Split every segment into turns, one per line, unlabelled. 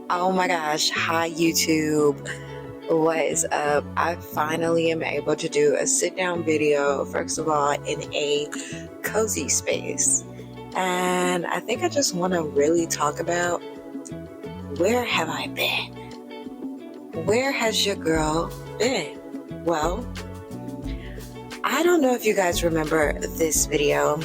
Oh my gosh, hi YouTube. What is up? I finally am able to do a sit down video, first of all, in a cozy space. And I think I just want to really talk about where have I been? Where has your girl been? Well, I don't know if you guys remember this video,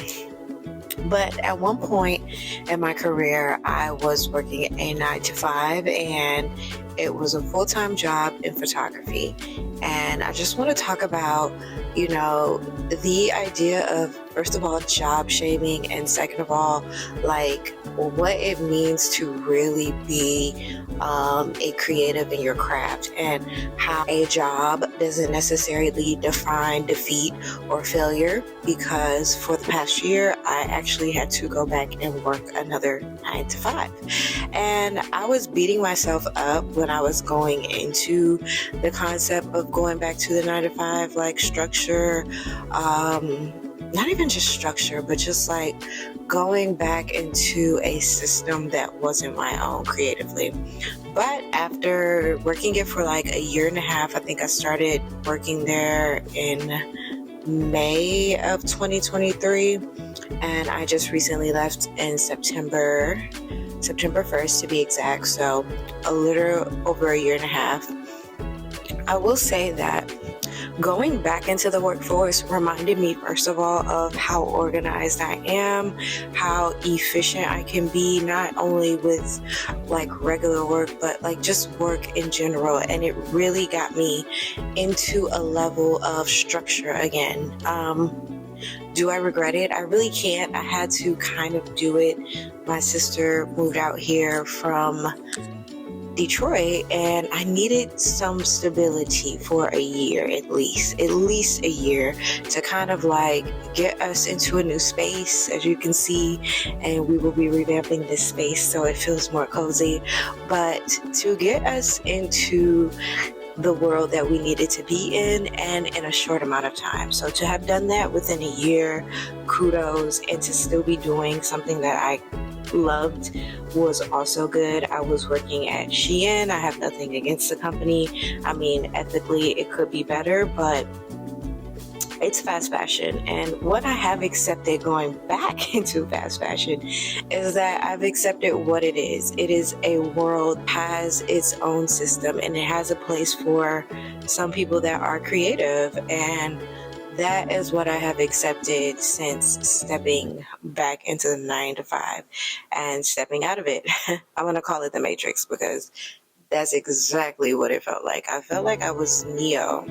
but at one point in my career, I was working a 9 to 5 and it was a full-time job in photography. And I just want to talk about, the idea of, first of all, job shaming, and second of all, like what it means to really be a creative in your craft, and how a job doesn't necessarily define defeat or failure. Because for the past year, I actually had to go back and work another 9 to 5. And I was beating myself up when I was going into the concept of going back to the 9 to 5, like structure, not even just structure, but just like going back into a system that wasn't my own creatively. But after working it for like a year and a half, I think I started working there in May of 2023, and I just recently left in September 1st to be exact, so a little over a year and a half. I will say that going back into the workforce reminded me, first of all, of how organized I am, how efficient I can be, not only with like regular work, but like just work in general. And it really got me into a level of structure again. Do I regret it? I really can't. I had to kind of do it. My sister moved out here from Detroit, and I needed some stability for a year at least a year, to kind of like get us into a new space, as you can see, and we will be revamping this space so it feels more cozy, but to get us into the world that we needed to be in, and in a short amount of time. So to have done that within a year, kudos, and to still be doing something that I loved was also good. I was working at Shein. I have nothing against the company. I mean, ethically it could be better, but it's fast fashion. And what I have accepted going back into fast fashion is that I've accepted what it is. It is a world, has its own system, and it has a place for some people that are creative. And that is what I have accepted since stepping back into the 9 to 5 and stepping out of it. I'm going to call it the Matrix, because that's exactly what it felt like. I felt like I was Neo.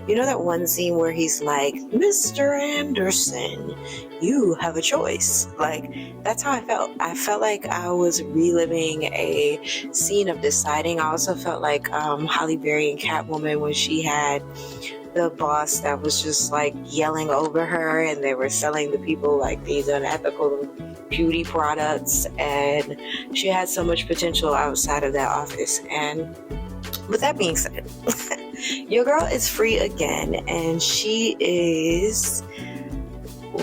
You know that one scene where he's like, "Mr. Anderson, you have a choice." Like, that's how I felt. I felt like I was reliving a scene of deciding. I also felt like Halle Berry and Catwoman, when she had the boss that was just like yelling over her, and they were selling the people like these unethical beauty products, and she had so much potential outside of that office. And with that being said, your girl is free again, and she is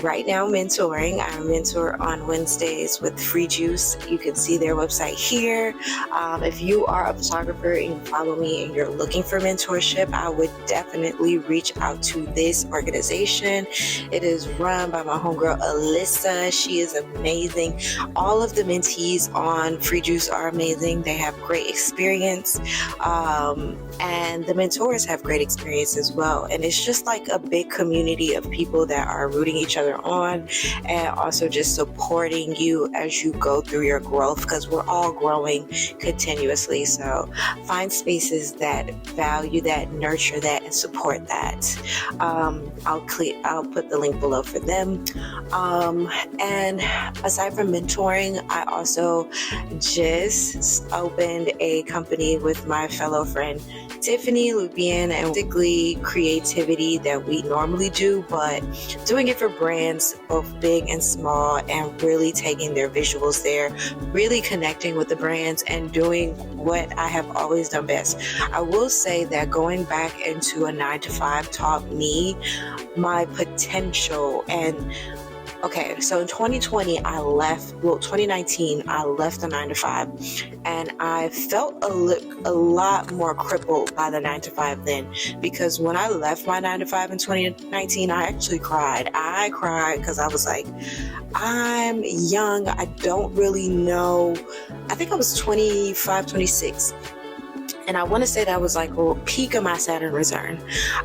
right now mentoring. I mentor on Wednesdays with Free Juice. You can see their website here. If you are a photographer and you follow me and you're looking for mentorship, I would definitely reach out to this organization. It is run by my homegirl Alyssa. She is amazing. All of the mentees on Free Juice are amazing. They have great experience, and the mentors have great experience as well. And it's just like a big community of people that are rooting each other on, and also just supporting you as you go through your growth, because we're all growing continuously. So find spaces that value that, nurture that, and support that. I'll put the link below for them. And aside from mentoring, I also just opened a company with my fellow friend Tiffany Lupian, and basically creativity that we normally do, but doing it for brands, both big and small, and really taking their visuals there, really connecting with the brands, and doing what I have always done best. I will say that going back into a 9 to 5 taught me my potential and Okay, so in 2019, I left the 9 to 5, and I felt a lot more crippled by the 9 to 5 then, because when I left my 9 to 5 in 2019, I actually cried. I cried because I was like, I'm young. I don't really know. I think I was 25, 26. And I want to say that was like a peak of my Saturn return.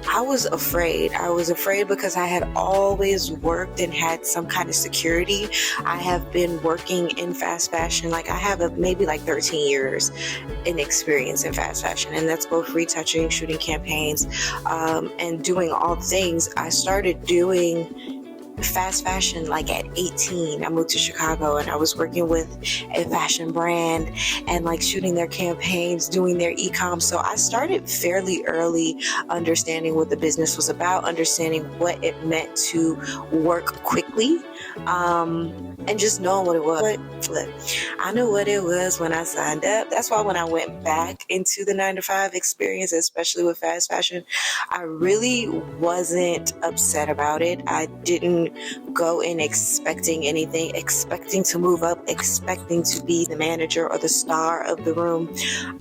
I was afraid. I was afraid because I had always worked and had some kind of security. I have been working in fast fashion. Like I have maybe like 13 years in experience in fast fashion. And that's both retouching, shooting campaigns, and doing all the things. I started doing fast fashion like at 18. I moved to Chicago and I was working with a fashion brand and like shooting their campaigns, doing their e-com. So I started fairly early understanding what the business was about, understanding what it meant to work quickly, and just knowing what it was. But look, I knew what it was when I signed up. That's why when I went back into the 9 to 5 experience, especially with fast fashion, I really wasn't upset about it. I didn't go in expecting anything, expecting to move up, expecting to be the manager or the star of the room.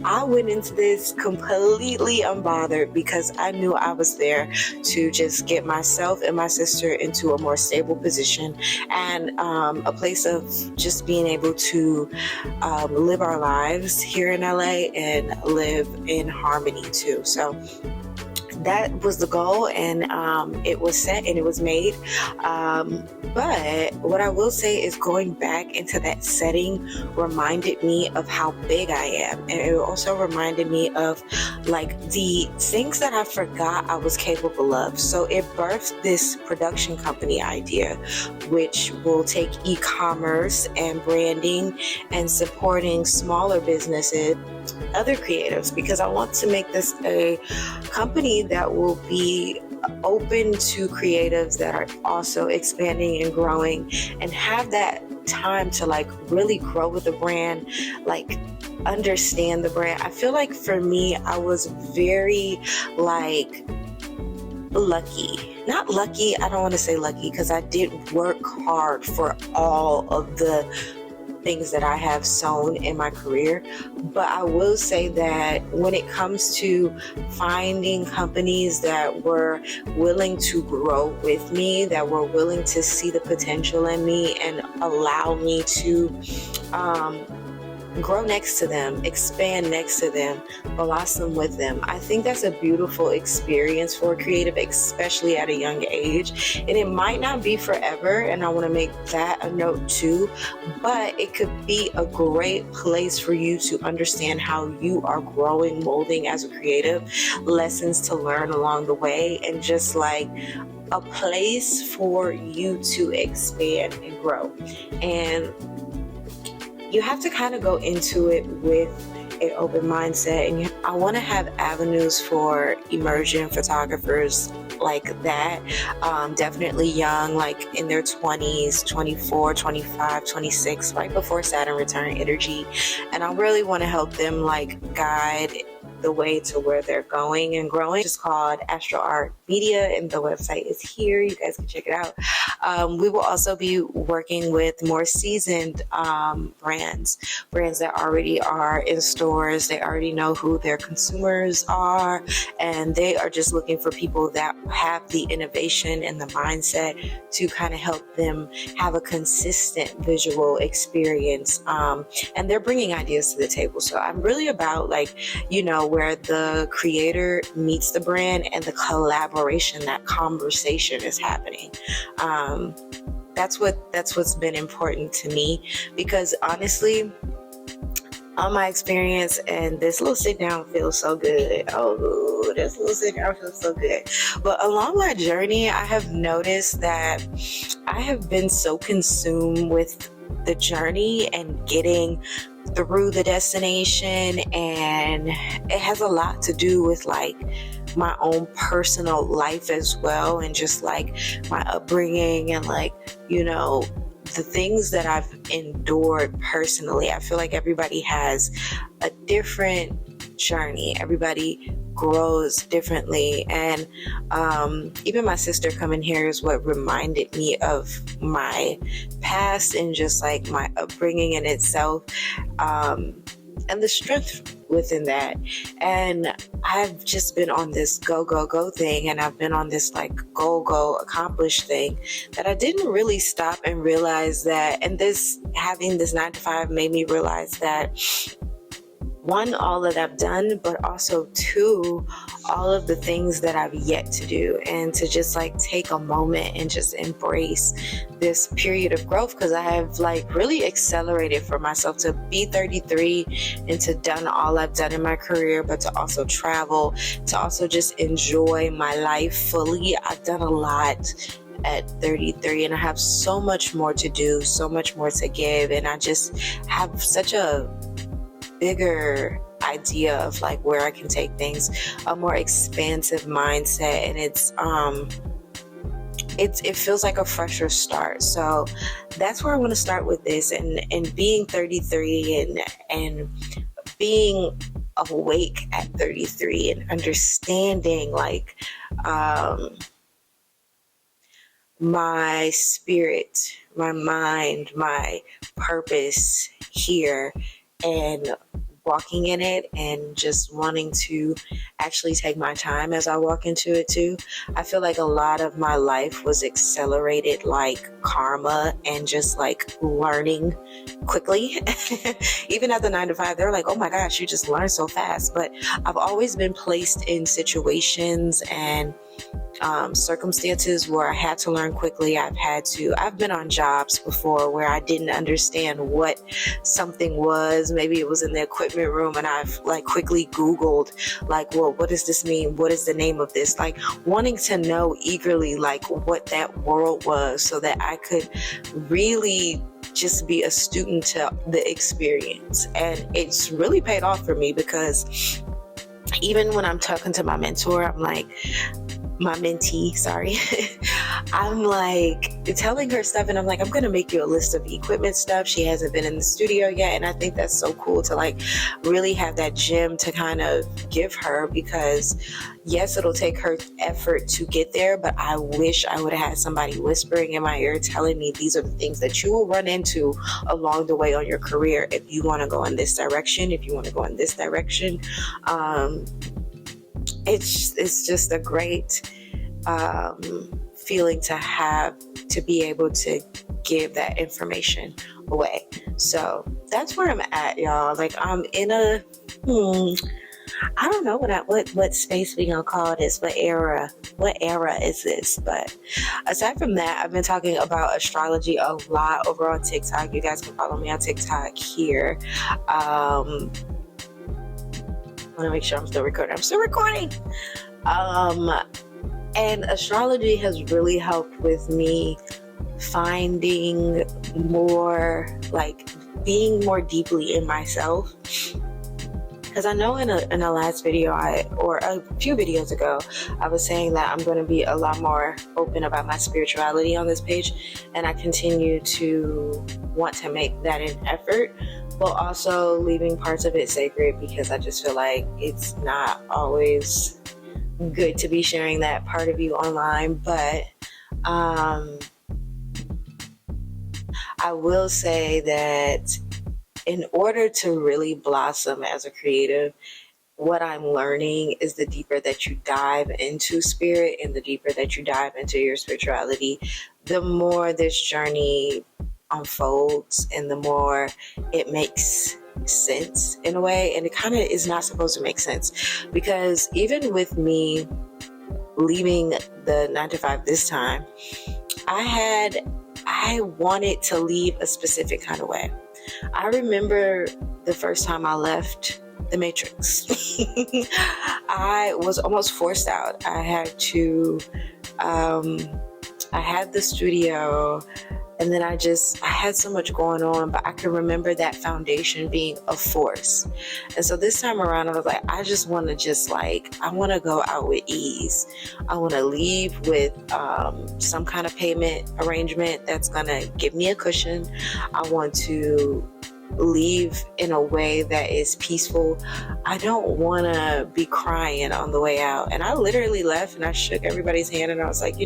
I went into this completely unbothered because I knew I was there to just get myself and my sister into a more stable position and a place of just being able to live our lives here in LA and live in harmony too. So that was the goal, and it was set and it was made. But what I will say is going back into that setting reminded me of how big I am. And it also reminded me of like the things that I forgot I was capable of. So it birthed this production company idea, which will take e-commerce and branding and supporting smaller businesses, other creatives, because I want to make this a company that will be open to creatives that are also expanding and growing and have that time to like really grow with the brand, like understand the brand. I feel like for me, I was very like lucky. Not lucky, I don't want to say lucky, because I did work hard for all of the things that I have sown in my career. But I will say that when it comes to finding companies that were willing to grow with me, that were willing to see the potential in me and allow me to grow next to them, expand next to them, blossom with them, I think that's a beautiful experience for a creative, especially at a young age. And it might not be forever, and I want to make that a note too, but it could be a great place for you to understand how you are growing, molding as a creative, lessons to learn along the way, and just like a place for you to expand and grow. And you have to kind of go into it with an open mindset. And I want to have avenues for emerging photographers like that, definitely young, like in their 20s, 24, 25, 26, right before Saturn return energy. And I really want to help them like guide the way to where they're going and growing. It's called Astro Art Media, and the website is here. You guys can check it out. We will also be working with more seasoned brands that already are in stores. They already know who their consumers are, and they are just looking for people that have the innovation and the mindset to kind of help them have a consistent visual experience. And they're bringing ideas to the table. So I'm really about like, where the creator meets the brand and the collaboration, that conversation is happening. That's what's been important to me, because honestly, on my experience, and this little sit down feels so good. Oh, this little sit down feels so good. But along my journey, I have noticed that I have been so consumed with the journey and getting through the destination, and it has a lot to do with like my own personal life as well, and just like my upbringing and like the things that I've endured personally. I feel like everybody has a different journey. Everybody grows differently. And even my sister coming here is what reminded me of my past and just like my upbringing in itself, and the strength within that. And I've just been on this go, go, go thing, and I've been on this like go, accomplish thing that I didn't really stop and realize that, and this having this 9 to 5 made me realize that, one, all that I've done, but also two, all of the things that I've yet to do, and to just like take a moment and just embrace this period of growth, because I have like really accelerated for myself to be 33 and to done all I've done in my career, but to also travel, to also just enjoy my life fully. I've done a lot at 33, and I have so much more to do, so much more to give, and I just have such a bigger idea of like where I can take things, a more expansive mindset, and it feels like a fresher start. So that's where I want to start with this, and being 33 and being awake at 33 and understanding like my spirit, my mind, my purpose here, and walking in it, and just wanting to actually take my time as I walk into it too. I feel like a lot of my life was accelerated like karma and just like learning quickly. Even at the 9 to 5, they're like, oh my gosh, you just learn so fast. But I've always been placed in situations and circumstances where I had to learn quickly. I've been on jobs before where I didn't understand what something was. Maybe it was in the equipment room, and I've like quickly Googled like, well, what does this mean? What is the name of this? Like wanting to know eagerly like what that world was, so that I could really just be a student to the experience. And it's really paid off for me, because even when I'm talking to my mentor, I'm like, my mentee, sorry, I'm like telling her stuff, and I'm like, I'm gonna make you a list of equipment stuff. She hasn't been in the studio yet, and I think that's so cool to like really have that gem to kind of give her, because yes, it'll take her effort to get there, but I wish I would have had somebody whispering in my ear telling me these are the things that you will run into along the way on your career if you want to go in this direction, if you want to go in this direction. It's just a great feeling to have, to be able to give that information away. So that's where I'm at, y'all. Like I'm in a I don't know what space we gonna call this, what era is this? But aside from that, I've been talking about astrology a lot over on TikTok. You guys can follow me on TikTok here. I want to make sure I'm still recording. I'm still recording. And astrology has really helped with me finding more, like being more deeply in myself. Because I know in a last video, or a few videos ago, I was saying that I'm going to be a lot more open about my spirituality on this page. And I continue to want to make that an effort, but also leaving parts of it sacred, because I just feel like it's not always good to be sharing that part of you online. But I will say that in order to really blossom as a creative, what I'm learning is the deeper that you dive into spirit and the deeper that you dive into your spirituality, the more this journey unfolds and the more it makes sense in a way. And it kind of is not supposed to make sense, because even with me leaving the 9 to 5 this time, I wanted to leave a specific kind of way. I remember the first time I left the Matrix. I was almost forced out. I had the studio, and then I had so much going on, but I could remember that foundation being a force. And so this time around, I was like, I just want to I want to go out with ease. I want to leave with some kind of payment arrangement that's going to give me a cushion. I want to leave in a way that is peaceful. I don't want to be crying on the way out. And I literally left and I shook everybody's hand and I was like,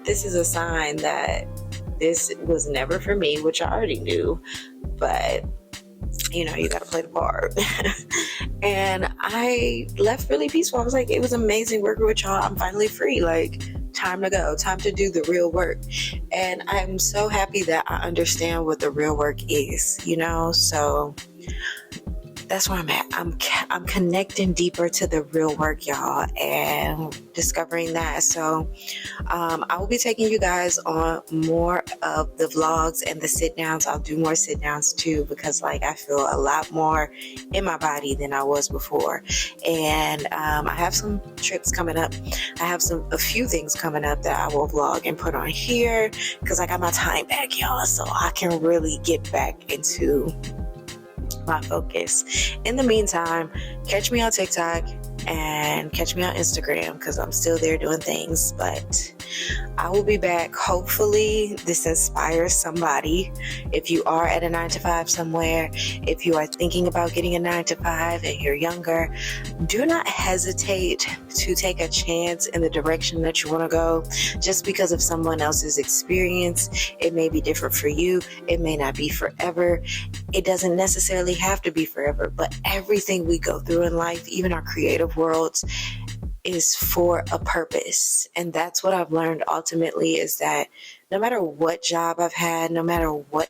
this is a sign that this was never for me, which I already knew, but you got to play the part. And I left really peaceful. I was like, it was amazing working with y'all. I'm finally free. Like, time to go, time to do the real work. And I'm so happy that I understand what the real work is, so that's where I'm at. I'm connecting deeper to the real work, y'all, and discovering that. So I will be taking you guys on more of the vlogs and the sit downs. I'll do more sit downs too, because I feel a lot more in my body than I was before. And I have some trips coming up. I have a few things coming up that I will vlog and put on here, because I got my time back, y'all, so I can really get back into my focus. In the meantime, catch me on TikTok and catch me on Instagram, because I'm still there doing things. But I will be back. Hopefully this inspires somebody. If you are at a 9-to-5 somewhere, if you are thinking about getting a 9-to-5 and you're younger, do not hesitate to take a chance in the direction that you want to go. Just because of someone else's experience, it may be different for you. It may not be forever. It doesn't necessarily have to be forever, but everything we go through in life, even our creative worlds, is for a purpose. And that's what I've learned ultimately, is that no matter what job I've had, no matter what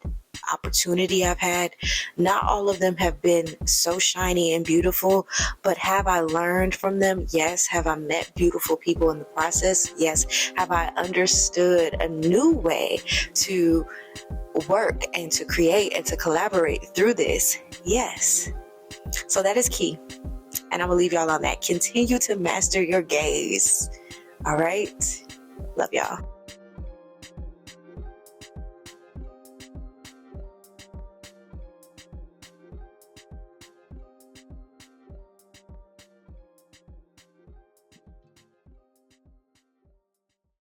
opportunity I've had, not all of them have been so shiny and beautiful, but have I learned from them? Yes. Have I met beautiful people in the process? Yes. Have I understood a new way to work and to create and to collaborate through this? Yes. So that is key. And I'm gonna leave y'all on that. Continue to master your gaze. All right. Love y'all.